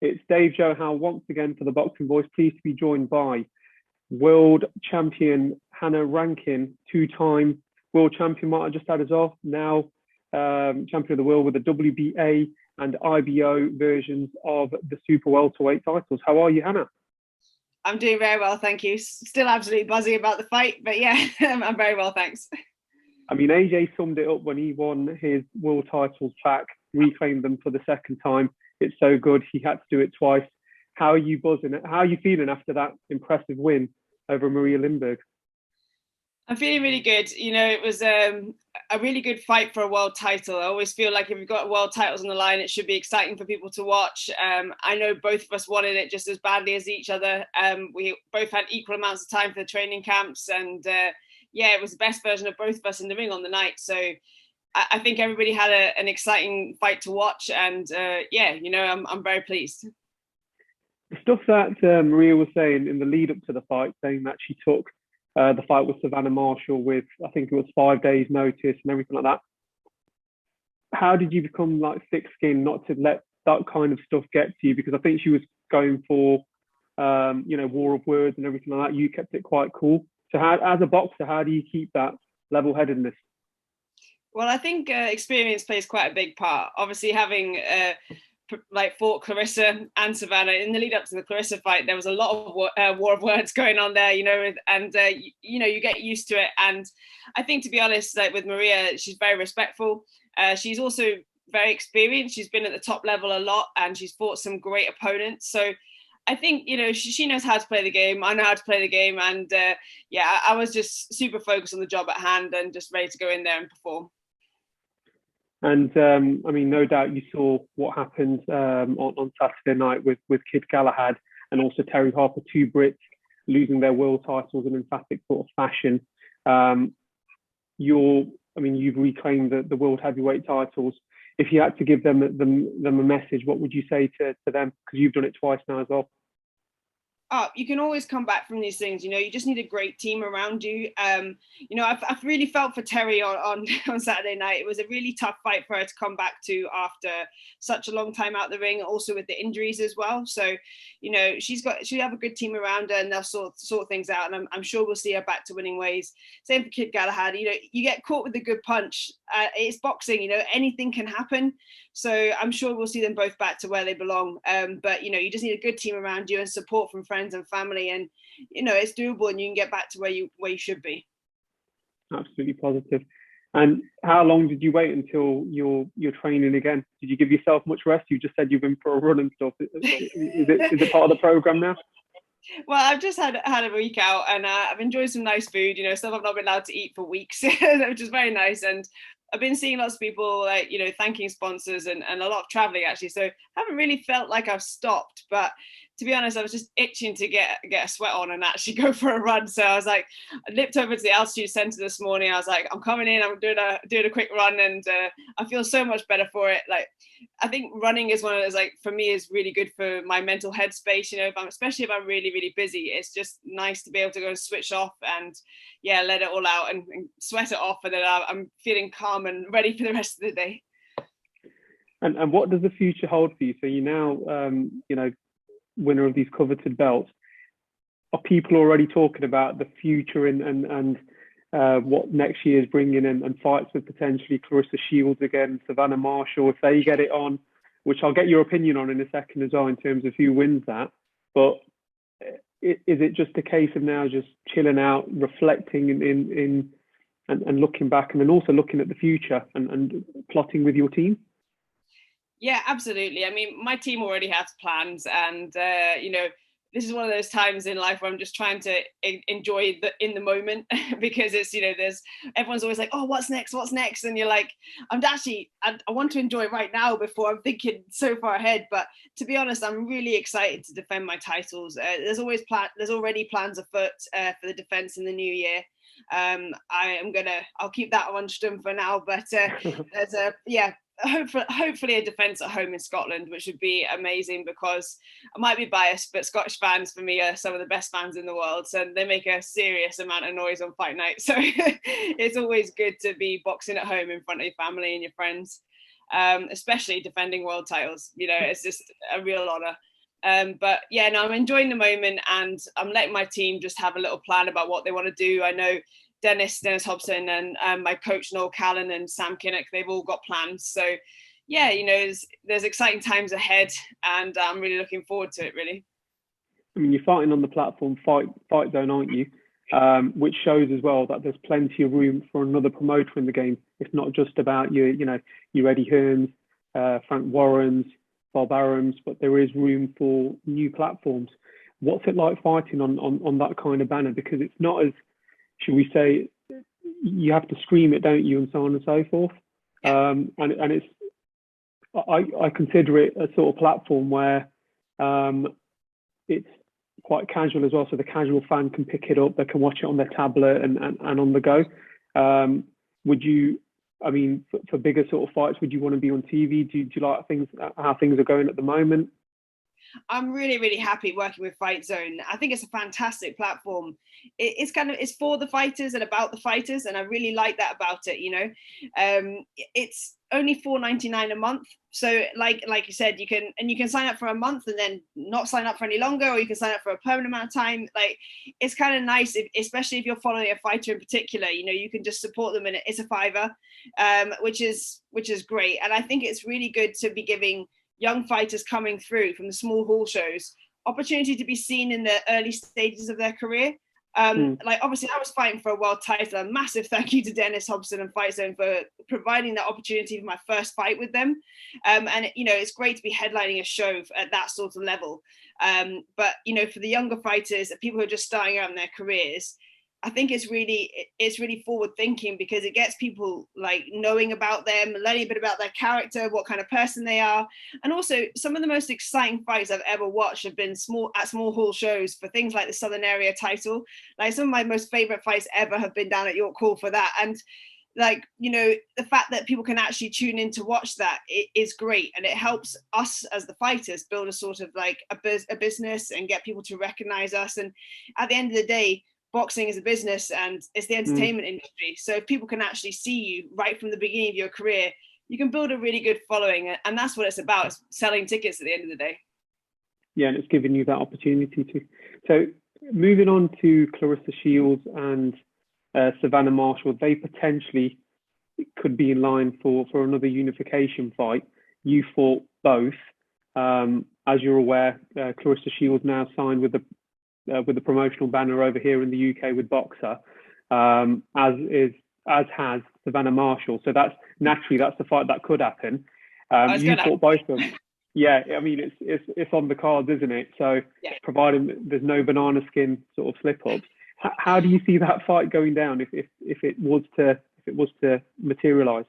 It's Dave Joe once again for the Boxing Voice. Pleased to be joined by world champion Hannah Rankin, two-time world champion might have just had as well, now champion of the world with the WBA and IBO versions of the super welterweight titles. How are you, Hannah? I'm doing very well, thank you. Still absolutely buzzing about the fight, but yeah, I'm very well, thanks. I mean, AJ summed it up when he won his world titles back, reclaimed them for the second time. It's so good, he had to do it twice. How are you buzzing? How are you feeling after that impressive win over Maria Lindberg? I'm feeling really good. You know, it was a really good fight for a world title. I always feel like if you've got world titles on the line, it should be exciting for people to watch. I know both of us wanted it just as badly as each other. We both had equal amounts of time for the training camps, and yeah, it was the best version of both of us in the ring on the night. So I think everybody had an exciting fight to watch, and yeah, you know, I'm very pleased. The stuff that Maria was saying in the lead up to the fight, saying that she took the fight with Savannah Marshall with, I think it was 5 days notice and everything like that. How did you become like thick-skinned not to let that kind of stuff get to you? Because I think she was going for, you know, war of words and everything like that. You kept it quite cool. So how, as a boxer, how do you keep that level-headedness? Well, I think experience plays quite a big part. Obviously, having like fought Clarissa and Savannah in the lead up to the Clarissa fight, there was a lot of war of words going on there, you know, and you know, you get used to it. And I think, to be honest, like with Maria, she's very respectful. She's also very experienced. She's been at the top level a lot, and she's fought some great opponents. So I think, you know, she knows how to play the game. I know how to play the game, and yeah, I was just super focused on the job at hand and just ready to go in there and perform. And I mean, no doubt you saw what happened on Saturday night with Kid Galahad and also Terry Harper, two Brits losing their world titles in emphatic sort of fashion. You've reclaimed the world heavyweight titles. If you had to give them a message, what would you say to them? Because you've done it twice now as well. Oh, you can always come back from these things. You know, you just need a great team around you. You know, I've really felt for Terry on Saturday night. It was a really tough fight for her to come back to after such a long time out the ring, also with the injuries as well. So, you know, she'll have a good team around her, and they'll sort things out. And I'm sure we'll see her back to winning ways. Same for Kid Galahad. You know, you get caught with a good punch. It's boxing. You know, anything can happen. So I'm sure we'll see them both back to where they belong. But you know, you just need a good team around you and support from friends and family, and you know, it's doable, and you can get back to where you should be. Absolutely positive. And how long did you wait until you're training again? Did you give yourself much rest? You just said you've been for a run and stuff. Is it part of the program now? Well, I've just had a week out, and I've enjoyed some nice food, you know, stuff I've not been allowed to eat for weeks, which is very nice. And I've been seeing lots of people, like, you know, thanking sponsors and a lot of traveling actually. So I haven't really felt like I've stopped, but to be honest, I was just itching to get a sweat on and actually go for a run. So I was like, I nipped over to the altitude center this morning. I was like, I'm coming in, I'm doing a quick run, and I feel so much better for it. Like, I think running is one of those, like, for me, is really good for my mental headspace. You know, especially if I'm really, really busy, it's just nice to be able to go and switch off and yeah, let it all out and sweat it off, and then I'm feeling calm and ready for the rest of the day. And what does the future hold for you? So you now, you know, winner of these coveted belts. Are people already talking about the future and what next year is bringing in, and fights with potentially Clarissa Shields again, Savannah Marshall, if they get it on, which I'll get your opinion on in a second as well in terms of who wins that. But is it just a case of now just chilling out, reflecting and looking back, and then also looking at the future and plotting with your team? Yeah, absolutely. I mean, my team already has plans, and you know, this is one of those times in life where I'm just trying to enjoy in the moment, because it's, you know, everyone's always like, oh, what's next, and you're like, I want to enjoy right now before I'm thinking so far ahead. But to be honest, I'm really excited to defend my titles. There's already plans afoot for the defense in the new year. I'll keep that one stum for now, but there's hopefully a defence at home in Scotland, which would be amazing, because I might be biased, but Scottish fans for me are some of the best fans in the world, so they make a serious amount of noise on fight night. So it's always good to be boxing at home in front of your family and your friends, especially defending world titles. You know, it's just a real honour. But yeah, no, I'm enjoying the moment, and I'm letting my team just have a little plan about what they want to do. I know Dennis Hobson and my coach Noel Callan and Sam Kinnock, they've all got plans. So yeah, you know, there's exciting times ahead, and I'm really looking forward to it, really. I mean, you're fighting on the platform Fightzone, aren't you? Which shows as well that there's plenty of room for another promoter in the game. It's not just about your Eddie Hearns, Frank Warrens, Bob Arams, but there is room for new platforms. What's it like fighting on that kind of banner? Because it's not as, should we say, you have to scream it, don't you, and so on and so forth. And it's, I consider it a sort of platform where it's quite casual as well, so the casual fan can pick it up, they can watch it on their tablet and on the go. Would you, I mean, for bigger sort of fights, would you want to be on TV? Do you like how things are going at the moment? I'm really, really happy working with Fightzone. I think it's a fantastic platform. It's for the fighters and about the fighters, and I really like that about it. You know, it's only $4.99 a month. So, like you said, you can sign up for a month and then not sign up for any longer, or you can sign up for a permanent amount of time. Like, it's kind of nice, especially if you're following a fighter in particular. You know, you can just support them, and it's a $5, which is great. And I think it's really good to be giving young fighters coming through from the small hall shows opportunity to be seen in the early stages of their career. Like, obviously I was fighting for a world title. A massive thank you to Dennis Hobson and Fightzone for providing that opportunity for my first fight with them. And you know, it's great to be headlining a show at that sort of level. But you know, for the younger fighters, people who are just starting out in their careers, I think it's really forward thinking, because it gets people like knowing about them, learning a bit about their character, what kind of person they are. And also, some of the most exciting fights I've ever watched have been small hall shows for things like the Southern Area title. Like, some of my most favorite fights ever have been down at York Hall for that. And like, you know, the fact that people can actually tune in to watch that is great, and it helps us as the fighters build a sort of like a business and get people to recognize us. And at the end of the day, boxing is a business and it's the entertainment industry. So if people can actually see you right from the beginning of your career, you can build a really good following. And that's what it's about, is selling tickets at the end of the day. Yeah, and it's giving you that opportunity to. So moving on to Clarissa Shields and Savannah Marshall, they potentially could be in line for another unification fight. You fought both. As you're aware, Clarissa Shields now signed with the promotional banner over here in the UK with Boxer, as has Savannah Marshall. So that's the fight that could happen. You fought both of them. Yeah, I mean, it's on the cards, isn't it? So yeah, providing there's no banana skin sort of slip ups, how do you see that fight going down if it was to materialize?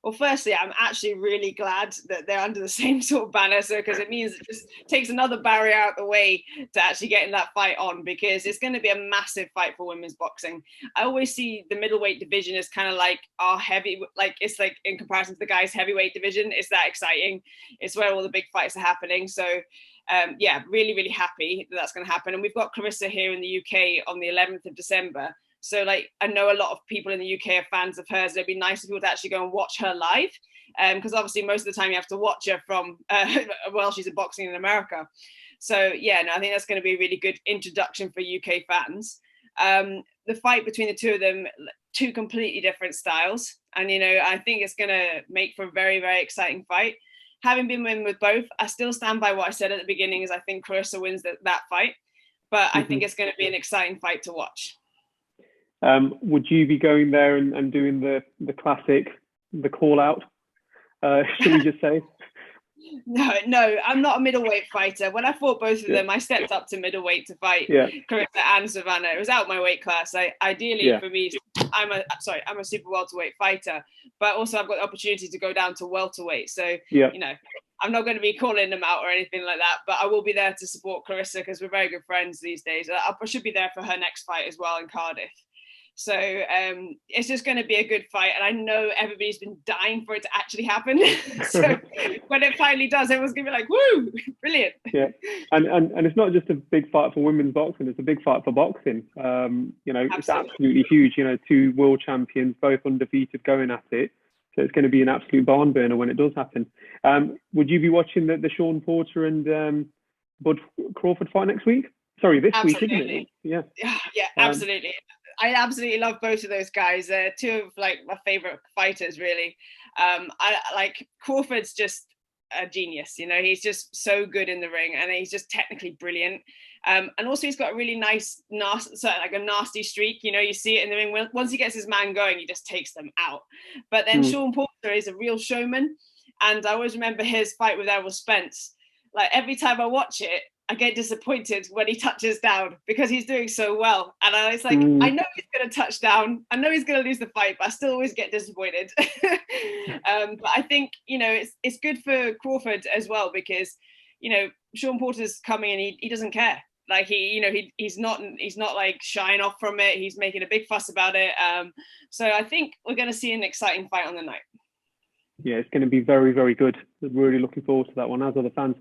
Well, firstly, I'm actually really glad that they're under the same sort of banner, so because it means it just takes another barrier out the way to actually getting that fight on, because it's going to be a massive fight for women's boxing. I always see the middleweight division as kind of like our heavy, like it's like in comparison to the guys' heavyweight division. It's that exciting. It's where all the big fights are happening. So yeah, really, really happy that that's going to happen. And we've got Clarissa here in the UK on the 11th of December. So like, I know a lot of people in the UK are fans of hers. It'd be nice for people to actually go and watch her live, because obviously most of the time you have to watch her from while she's boxing in America. So yeah, no, I think that's going to be a really good introduction for UK fans. The fight between the two of them, two completely different styles, and you know, I think it's going to make for a very, very exciting fight. Having been in with both, I still stand by what I said at the beginning, is I think Clarissa wins that fight, but I think it's going to be an exciting fight to watch. Would you be going there and doing the classic, the call out? Should we just say? No, I'm not a middleweight fighter. When I fought both of them, I stepped up to middleweight to fight Clarissa and Savannah. It was out my weight class. Ideally for me, I'm a super welterweight fighter, but also I've got the opportunity to go down to welterweight. So you know, I'm not going to be calling them out or anything like that, but I will be there to support Clarissa because we're very good friends these days. I should be there for her next fight as well in Cardiff. So it's just going to be a good fight, and I know everybody's been dying for it to actually happen. So when it finally does, everyone's going to be like, "Woo, brilliant!" Yeah, and it's not just a big fight for women's boxing; it's a big fight for boxing. You know, it's absolutely huge. You know, two world champions, both undefeated, going at it. So it's going to be an absolute barn burner when it does happen. Would you be watching the Shawn Porter and Bud Crawford fight next week? Sorry, this Absolutely. week, isn't it? Yeah, absolutely. I absolutely love both of those guys. They're two of like my favorite fighters, really. I like Crawford's just a genius. You know, he's just so good in the ring, and he's just technically brilliant. And also he's got a really nice, like a nasty streak. You know, you see it in the ring. Once he gets his man going, he just takes them out. But then Shawn Porter is a real showman, and I always remember his fight with Errol Spence. Like every time I watch it, I get disappointed when he touches down because he's doing so well. And it's like, I know he's going to touch down. I know he's going to lose the fight, but I still always get disappointed. But I think, you know, it's good for Crawford as well because, you know, Shawn Porter's coming and he doesn't care. Like he's not like shying off from it. He's making a big fuss about it. So I think we're going to see an exciting fight on the night. Yeah, it's going to be very, very good. Really looking forward to that one, as are the fans.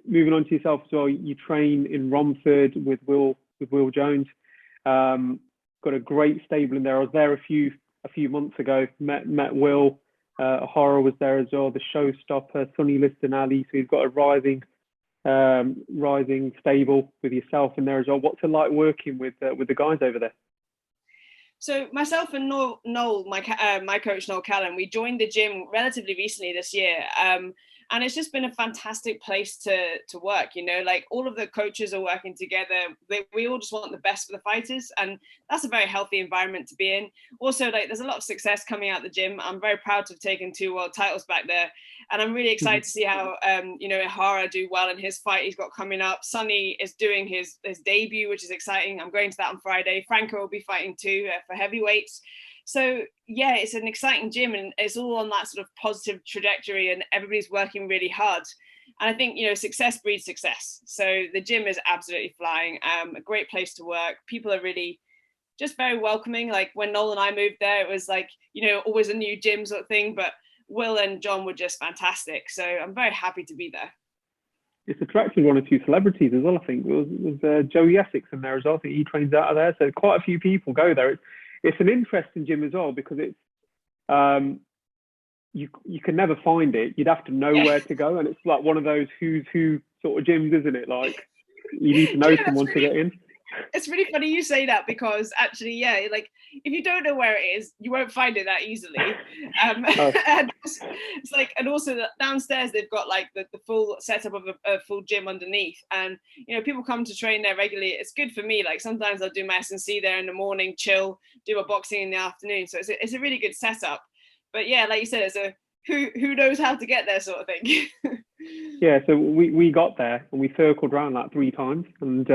Moving on to yourself as well, you train in Romford with Will Jones. Got a great stable in there. I was there a few months ago. Met Will. Horror was there as well. The showstopper, Sonny Liston Ali. So you've got a rising stable with yourself in there as well. What's it like working with the guys over there? So myself and Noel, my coach Noel Callan, we joined the gym relatively recently this year, and it's just been a fantastic place to work. You know, like all of the coaches are working together. We all just want the best for the fighters, and that's a very healthy environment to be in. Also, like there's a lot of success coming out of the gym. I'm very proud to have taken 2 world titles back there, and I'm really excited to see how you know, Harper do well in his fight he's got coming up. Sonny is doing his debut, which is exciting. I'm going to that on Friday. Franco will be fighting too for heavyweights. So yeah, it's an exciting gym and it's all on that sort of positive trajectory and everybody's working really hard. And I think, you know, success breeds success. So the gym is absolutely flying, a great place to work. People are really just very welcoming. Like when Noel and I moved there, it was like, you know, always a new gym sort of thing, but Will and John were just fantastic. So I'm very happy to be there. It's attracted 1 or 2 celebrities as well, I think. It was Joe Essex in there as well. I think he trains out of there. So quite a few people go there. It's an interesting gym as well because it's you can never find it. You'd have to know where to go, and it's like one of those who's who sort of gyms, isn't it? Like you need to know someone to get in. It's really funny you say that because actually, yeah, like if you don't know where it is, you won't find it that easily. And it's like, and also downstairs they've got like the full setup of a full gym underneath, and you know people come to train there regularly. It's good for me. Like sometimes I'll do my S&C there in the morning, chill, do my boxing in the afternoon. So it's a really good setup. But yeah, like you said, it's a who knows how to get there sort of thing. Yeah, so we got there and we circled around like 3 times and.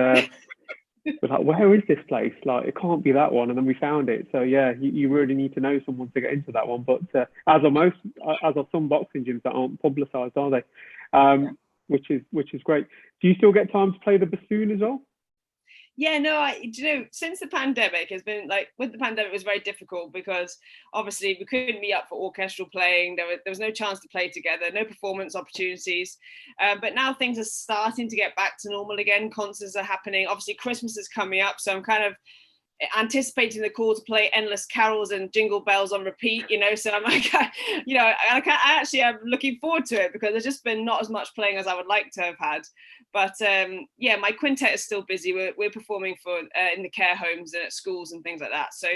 We're like, where is this place? Like, it can't be that one. And then we found it. So yeah, you really need to know someone to get into that one. But as are some boxing gyms that aren't publicised, are they? Which is great. Do you still get time to play the bassoon as well? Yeah, no, you know, since the pandemic has been like, with the pandemic, it was very difficult because obviously we couldn't be up for orchestral playing. There was no chance to play together, no performance opportunities. But now things are starting to get back to normal again. Concerts are happening. Obviously, Christmas is coming up. So I'm kind of anticipating the call to play endless carols and jingle bells on repeat, you know. So I'm like, you know, I actually am looking forward to it because there's just been not as much playing as I would like to have had. But yeah, my quintet is still busy. We're performing for in the care homes and at schools and things like that. So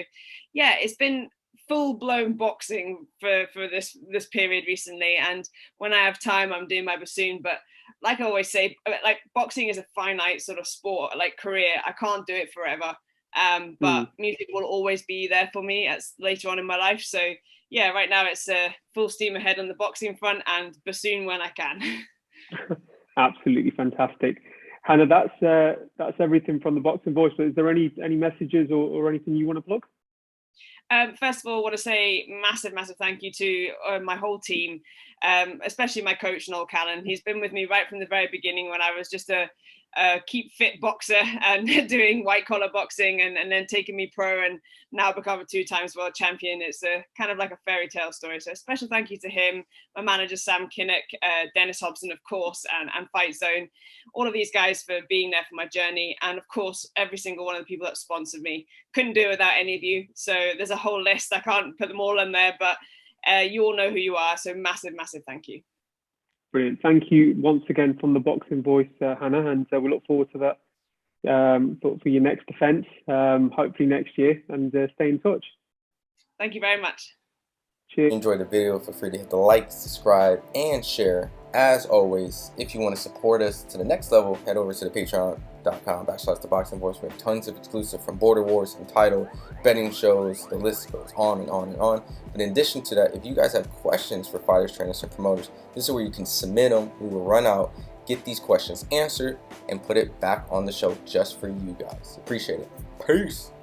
yeah, it's been full-blown boxing for this period recently. And when I have time, I'm doing my bassoon. But like I always say, like boxing is a finite sort of sport, like career. I can't do it forever. But music will always be there for me as later on in my life. So yeah, right now it's full steam ahead on the boxing front and bassoon when I can. Absolutely fantastic. Hannah, that's everything from the Boxing Voice. But is there any messages or anything you want to plug? First of all, I want to say massive thank you to my whole team, especially my coach, Noel Callan. He's been with me right from the very beginning when I was just a keep fit boxer and doing white collar boxing and then taking me pro and now become a 2 times world champion. It's a kind of like a fairy tale story. So a special thank you to him, my manager, Sam Kinnock, Dennis Hobson, of course, and Fightzone, all of these guys for being there for my journey. And of course, every single one of the people that sponsored me. Couldn't do it without any of you. So there's a whole list. I can't put them all in there, but you all know who you are. So massive thank you. Brilliant. Thank you once again from the Boxing Voice, Hannah, and we look forward to that for your next defence, hopefully next year, and stay in touch. Thank you very much. Cheers. Enjoy the video. Feel free to hit the like, subscribe, and share. As always, if you want to support us to the next level, head over to the patreon.com/ThaBoxingVoice. We have tons of exclusive from Border Wars, from title, betting shows, the list goes on and on and on. But in addition to that, if you guys have questions for fighters, trainers, and promoters, this is where you can submit them. We will run out, get these questions answered, and put it back on the show just for you guys. Appreciate it. Peace.